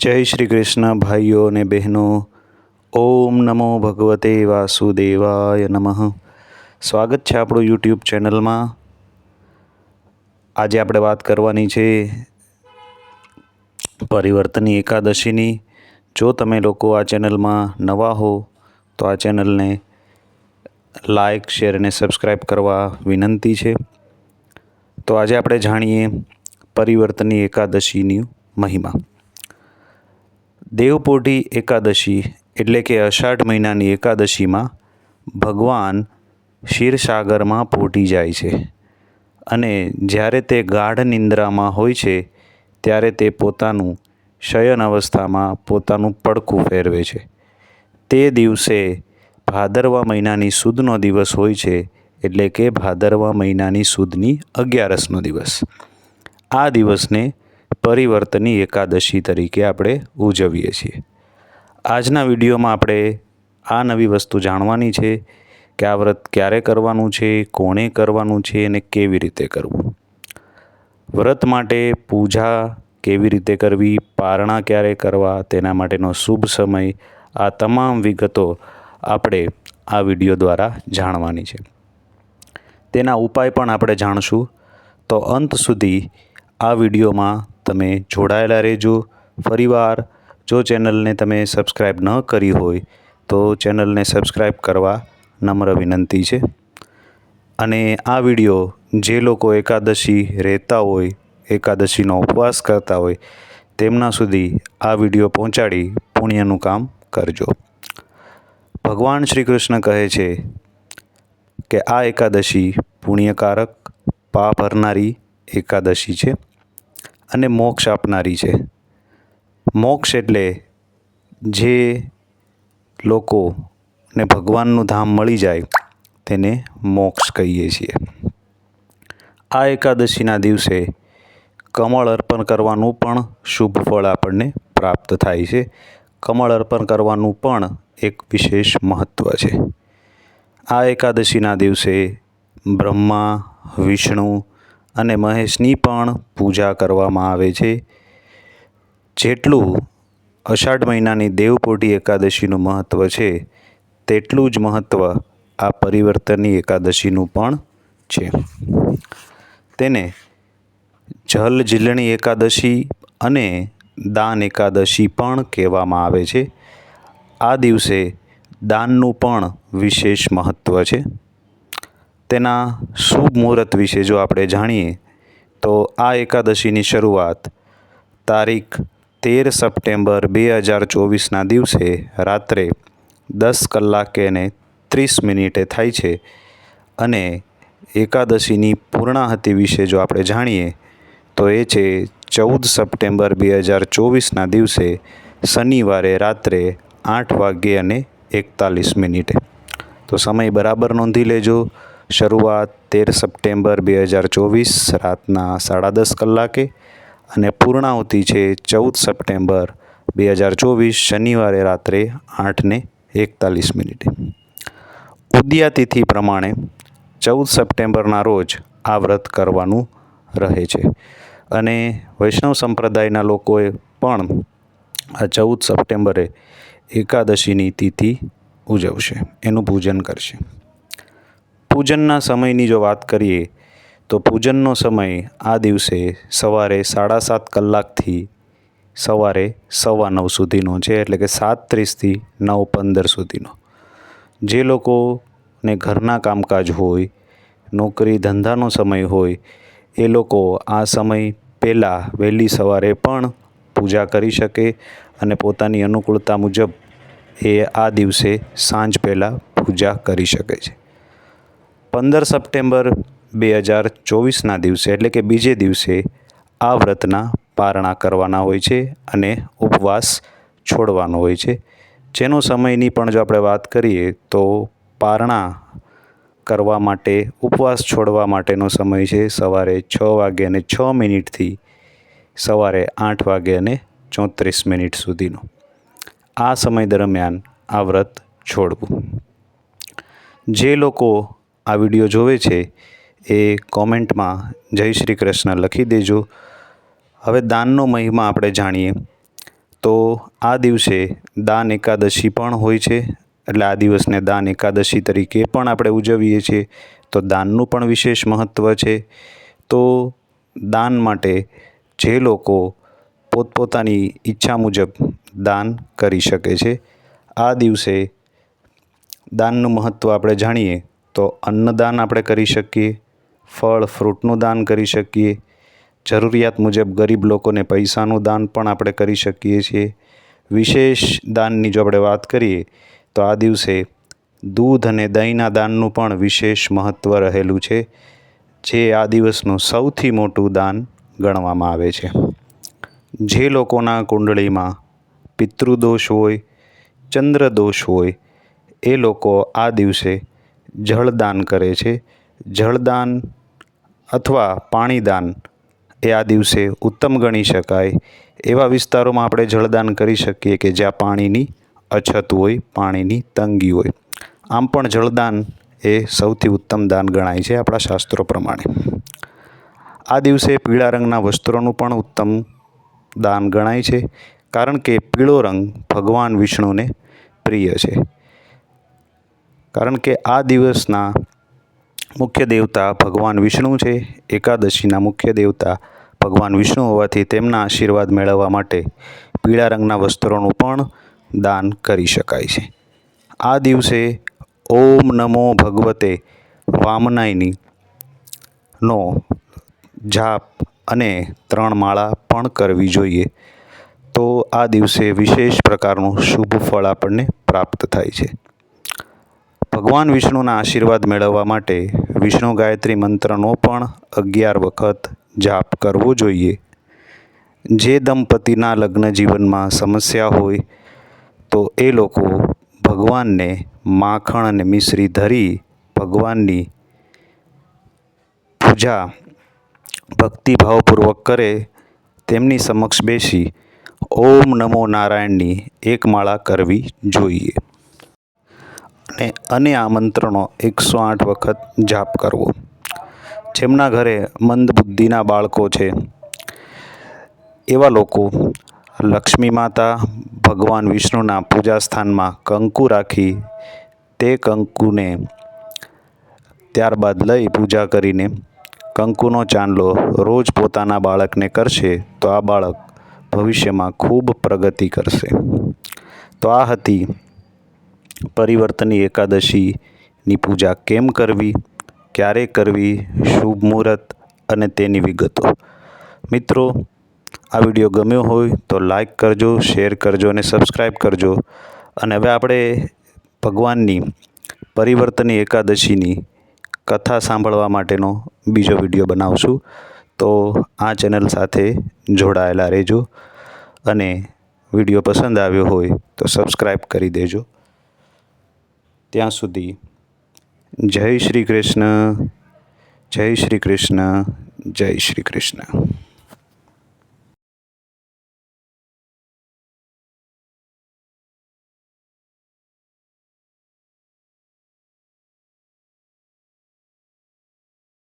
जय श्री कृष्ण भाइयों ने बहनों। ओम नमो भगवते वासुदेवाय नमः। स्वागत है આપણું यूट्यूब ચેનલમાં। આજે આપણે વાત કરવાની છે પરિવર્તની એકાદશીની। જો તમે લોકો આ ચેનલમાં નવા હો તો આ ચેનલને લાઈક શેર અને સબસ્ક્રાઈબ કરવા વિનંતી છે। તો આજે આપણે જાણીએ પરિવર્તની એકાદશીની મહિમા। દેવપોઢી એકાદશી એટલે કે અષાઢ મહિનાની એકાદશીમાં ભગવાન ક્ષીરસાગરમાં પોઢી જાય છે અને જ્યારે તે ગાઢ નિંદ્રામાં હોય છે ત્યારે તે પોતાનું શયન અવસ્થામાં પોતાનું પડખું ફેરવે છે। તે દિવસે ભાદરવા મહિનાની સુદનો દિવસ હોય છે, એટલે કે ભાદરવા મહિનાની સુદની 11નો દિવસ। આ દિવસને પરિવર્તની એકાદશી તરીકે આપણે ઉજવીએ છીએ। આજના વિડીયોમાં આપણે આ નવી વસ્તુ જાણવાની છે કે આ વ્રત ક્યારે કરવાનું છે, કોણે કરવાનું છે અને કેવી રીતે કરવું। વ્રત માટે પૂજા કેવી રીતે કરવી, પારણા ક્યારે કરવા, તેના માટેનો શુભ સમય, આ તમામ વિગતો આપણે આ વિડીયો દ્વારા જાણવાની છે। તેના ઉપાય પણ આપણે જાણશું। તો અંત સુધી આ વિડીયોમાં તમે જોડાયેલા રહેજો। ફરીવાર જો ચેનલને તમે સબસ્ક્રાઈબ ન કરી હોય તો ચેનલને સબસ્ક્રાઈબ કરવા નમ્ર વિનંતી છે। અને આ વિડીયો જે લોકો એકાદશી રહેતા હોય, એકાદશીનો ઉપવાસ કરતા હોય તેમના સુધી આ વિડીયો પહોંચાડી પુણ્યનું કામ કરજો। ભગવાન શ્રી કૃષ્ણ કહે છે કે આ એકાદશી પુણ્યકારક, પાપ હરનારી એકાદશી છે અને મોક્ષ આપનારી છે। મોક્ષ એટલે જે લોકોને ભગવાનનું ધામ મળી જાય તેને મોક્ષ કહીએ છીએ। આ એકાદશીના દિવસે કમળ અર્પણ કરવાનું પણ શુભ ફળ આપણને પ્રાપ્ત થાય છે। કમળ અર્પણ કરવાનું પણ એક વિશેષ મહત્ત્વ છે। આ એકાદશીના દિવસે બ્રહ્મા, વિષ્ણુ અને મહેશની પણ પૂજા કરવામાં આવે છે। જેટલું અષાઢ મહિનાની દેવપોઢી એકાદશીનું મહત્ત્વ છે તેટલું જ મહત્ત્વ આ પરિવર્તની એકાદશીનું પણ છે। તેને જલ ઝીલણી એકાદશી અને દાન એકાદશી પણ કહેવામાં આવે છે। આ દિવસે દાનનું પણ વિશેષ મહત્ત્વ છે। તેના શુભ મુહૂર્ત વિશે જો આપણે જાણીએ તો આ એકાદશીની શરૂઆત તારીખ 13 સપ્ટેમ્બર 2024ના દિવસે રાત્રે 10:30 થાય છે અને એકાદશીની પૂર્ણાહુતિ વિશે જો આપણે જાણીએ તો એ છે 14 સપ્ટેમ્બર 2024ના દિવસે શનિવારે રાત્રે 8:41। તો સમય બરાબર નોંધી લેજો। શરૂઆત 13 સપ્ટેમ્બર 2024 રાતના 10:30 અને પૂર્ણાહુતિ છે 14 સપ્ટેમ્બર 2024 શનિવારે રાત્રે 8:41। ઉદયા તિથિ પ્રમાણે 14 સપ્ટેમ્બરના રોજ આ વ્રત કરવાનું રહે છે અને વૈષ્ણવ સંપ્રદાયના લોકોએ પણ આ 14 સપ્ટેમ્બરે એકાદશીની તિથિ ઉજવશે, એનું પૂજન કરશે। પૂજનના સમયની જો વાત કરીએ તો પૂજનનો સમય આ દિવસે સવારે 7:30થી સવારે 9:15 સુધીનો છે, એટલે કે 7:30થી 9:15 સુધીનો। જે લોકોને ઘરના કામકાજ હોય, નોકરી ધંધાનો સમય હોય એ લોકો આ સમય પહેલાં વહેલી સવારે પણ પૂજા કરી શકે અને પોતાની અનુકૂળતા મુજબ એ આ દિવસે સાંજ પહેલાં પૂજા કરી શકે છે। 15 સપ્ટેમ્બર 2024ના દિવસે એટલે કે બીજે દિવસે આ વ્રતના પારણા કરવાના હોય છે અને ઉપવાસ છોડવાનો હોય છે। જેનો સમયની પણ જો આપણે વાત કરીએ તો પારણા કરવા માટે, ઉપવાસ છોડવા માટેનો સમય છે સવારે 6:06થી સવારે 8:34 સુધીનો। આ સમય દરમિયાન આ વ્રત છોડવું। જે લોકો આ વિડીયો જોવે છે એ કોમેન્ટમાં જય શ્રી કૃષ્ણ લખી દેજો। હવે દાનનો મહિમા આપણે જાણીએ તો આ દિવસે દાન એકાદશી પણ હોય છે, એટલે આ દિવસને દાન એકાદશી તરીકે પણ આપણે ઉજવીએ છીએ. તો દાનનું પણ વિશેષ મહત્ત્વ છે. તો દાન માટે જે લોકો પોતપોતાની ઈચ્છા મુજબ દાન કરી શકે છે. આ દિવસે દાનનું મહત્ત્વ આપણે જાણીએ તો અન્નદાન આપણે કરી શકીએ, ફળ ફ્રૂટનું દાન કરી શકીએ, જરૂરિયાત મુજબ ગરીબ લોકોને પૈસાનું દાન પણ આપણે કરી શકીએ છીએ. વિશેષ દાનની જો આપણે વાત કરીએ તો આ દિવસે દૂધ અને દહીંના દાનનું પણ વિશેષ મહત્ત્વ રહેલું છે, જે આ દિવસનું સૌથી મોટું દાન ગણવામાં આવે છે. જે લોકોના કુંડળીમાં પિતૃદોષ હોય, ચંદ્રદોષ હોય, એ લોકો આ દિવસે જળદાન કરે છે. જળદાન અથવા પાણીદાન એ આ દિવસે ઉત્તમ ગણી શકાય. એવા વિસ્તારોમાં આપણે જળદાન કરી શકીએ કે જ્યાં પાણીની અછત હોય, પાણીની તંગી હોય. આમ પણ જળદાન એ સૌથી ઉત્તમ દાન ગણાય છે આપણા શાસ્ત્રો પ્રમાણે. આ દિવસે પીળા રંગના વસ્ત્રોનું પણ ઉત્તમ દાન ગણાય છે, કારણ કે પીળો રંગ ભગવાન વિષ્ણુને પ્રિય છે. કારણ કે આ દિવસના મુખ્ય દેવતા ભગવાન વિષ્ણુ છે. એકાદશીના મુખ્ય દેવતા ભગવાન વિષ્ણુ હોવાથી તેમના આશીર્વાદ મેળવવા માટે પીળા રંગના વસ્ત્રોનું પણ દાન કરી શકાય છે. આ દિવસે ઓમ નમો ભગવતે વામનાયની નો જાપ અને 3 માળા પણ કરવી જોઈએ. તો આ દિવસે વિશેષ પ્રકારનું શુભ ફળ આપણને પ્રાપ્ત થાય છે. ભગવાન વિષ્ણુના આશીર્વાદ મેળવવા માટે વિષ્ણુ ગાયત્રી મંત્રનો પણ 11 વખત જાપ કરવો જોઈએ. જે દંપતીના લગ્ન જીવનમાં સમસ્યા હોય તો એ લોકો ભગવાનને માખણ અને મિશ્રી ધરી ભગવાનની પૂજા ભક્તિભાવપૂર્વક કરે. તેમની સમક્ષ બેસી ઓમ નમો નારાયણની 1 માળા કરવી જોઈએ અને આ મંત્રનો 108 વખત જાપ કરવો. જેમના ઘરે મંદ બુદ્ધિના બાળકો છે એવા લોકો લક્ષ્મી માતા ભગવાન વિષ્ણુના પૂજા સ્થાનમાં કંકુ રાખી તે કંકુને ત્યારબાદ લઈ પૂજા કરીને કંકુનો ચાંદલો રોજ પોતાના બાળકને કરશે તો આ બાળક ભવિષ્યમાં ખૂબ પ્રગતિ કરશે. તો આ હતી પરિવર્તની એકાદશીની પૂજા કેમ કરવી, ક્યારે કરવી, શુભ મુહૂર્ત અને તેની વિગતો. મિત્રો, આ વિડીયો ગમ્યો હોય તો લાઈક કરજો, શેર કરજો અને સબસ્ક્રાઈબ કરજો. અને હવે આપણે ભગવાનની પરિવર્તની એકાદશીની કથા સાંભળવા માટેનો બીજો વિડીયો બનાવશું. તો આ ચેનલ સાથે જોડાયેલા રહેજો અને વિડીયો પસંદ આવ્યો હોય તો સબસ્ક્રાઈબ કરી દેજો. ત્યાં સુધી જય શ્રી કૃષ્ણ, જય શ્રી કૃષ્ણ, જય શ્રી કૃષ્ણ.